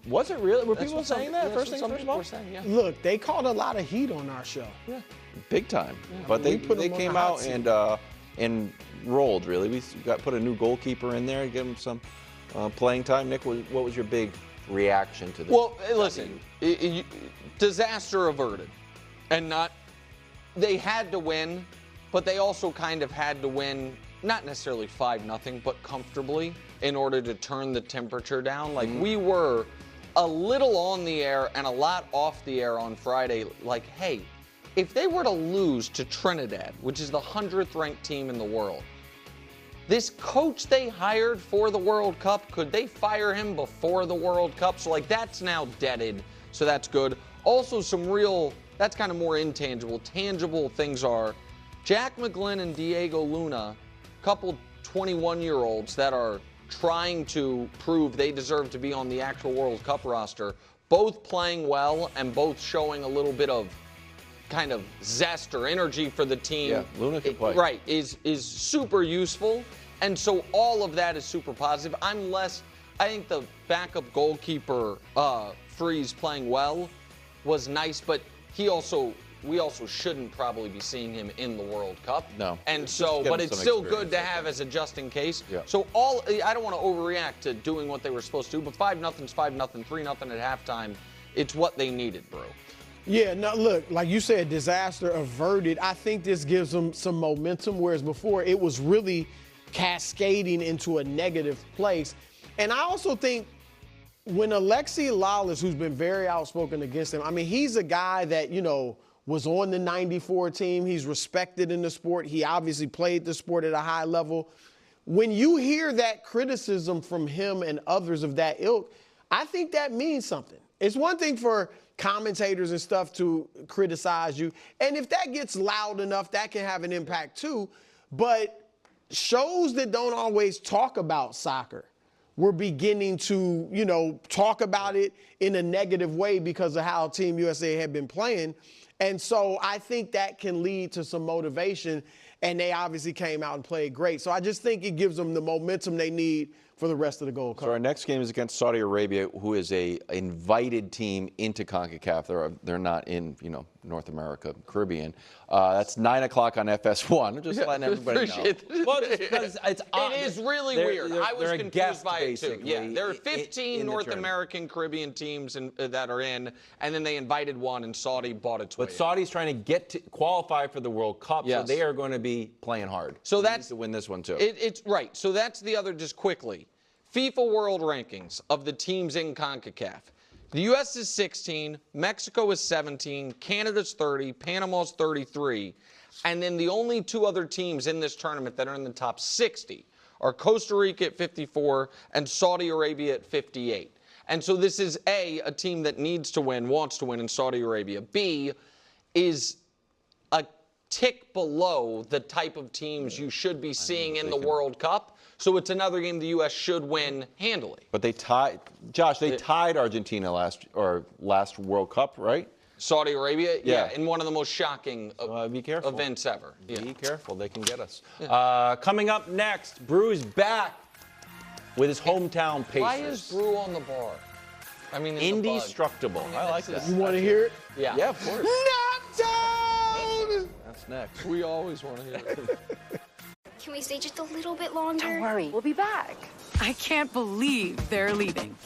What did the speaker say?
Was it really? Were people saying that? First thing first of all? Yeah. Look, they caught a lot of heat on our show. Yeah, big time. Yeah. But We they put them on came the hot out seat. and rolled, really. We put a new goalkeeper in there, give him some playing time. Nick, what was your big reaction to this? Well, listen, disaster averted. And they had to win, but they also kind of had to win, not necessarily 5-0, but comfortably in order to turn the temperature down. Like, we were a little on the air and a lot off the air on Friday. Like, hey, if they were to lose to Trinidad, which is the 100th ranked team in the world, this coach they hired for the World Cup, could they fire him before the World Cup? So, like, that's now deaded, so that's good. Also, some real, that's kind of more intangible. Tangible things are Jack McGlynn and Diego Luna, couple 21-year-olds that are trying to prove they deserve to be on the actual World Cup roster, both playing well and both showing a little bit of kind of zest or energy for the team. Yeah, Luna can play. Right, is super useful. And so all of that is super positive. I think the backup goalkeeper, Freeze, playing well was nice, but we also shouldn't probably be seeing him in the World Cup. No. And so, but it's still good to have as a just in case. Yeah. So I don't want to overreact to doing what they were supposed to do, but 5-0's 5-0, 3-0 at halftime. It's what they needed, bro. Yeah, no, look, like you said, disaster averted. I think this gives them some momentum, whereas before it was really cascading into a negative place. And I also think when Alexi Lawless, who's been very outspoken against him, I mean, he's a guy that, was on the 94 team. He's respected in the sport. He obviously played the sport at a high level. When you hear that criticism from him and others of that ilk, I think that means something. It's one thing for commentators and stuff to criticize you, and if that gets loud enough, that can have an impact too. But shows that don't always talk about soccer, we're beginning to, talk about it in a negative way because of how Team USA had been playing. And so I think that can lead to some motivation, and they obviously came out and played great. So I just think it gives them the momentum they need for the rest of the Gold Cup. So our next game is against Saudi Arabia, who is a invited team into CONCACAF. They're not in, North America, Caribbean. That's 9 o'clock on FS1. Just letting everybody know. Well, it is really weird. I was confused by it too. Yeah, there are 15 North American Caribbean teams that are in, and then they invited one, and Saudi bought its way. But Saudi's trying to get to qualify for the World Cup, so they are going to be playing hard. So that's to win this one too. It's right. So that's the other, just quickly. FIFA World Rankings of the teams in CONCACAF. The U.S. is 16, Mexico is 17, Canada's 30, Panama's 33, and then the only two other teams in this tournament that are in the top 60 are Costa Rica at 54 and Saudi Arabia at 58. And so this is A, a team that needs to win, wants to win in Saudi Arabia. B, is a tick below the type of teams you should be seeing in the World Cup. So it's another game the U.S. should win handily. But they tied, Josh, they tied Argentina last World Cup, right? Saudi Arabia, yeah, in one of the most shocking be careful. events ever. Be careful, they can get us. Yeah. Coming up next, Brew's back with his hometown Pacers. Why is Brew on the bar? I mean, indestructible. I like that. You want to hear it? Yeah. Yeah, of course. Knocked down! That's next. We always want to hear it. Can we stay just a little bit longer? Don't worry, we'll be back. I can't believe they're leaving.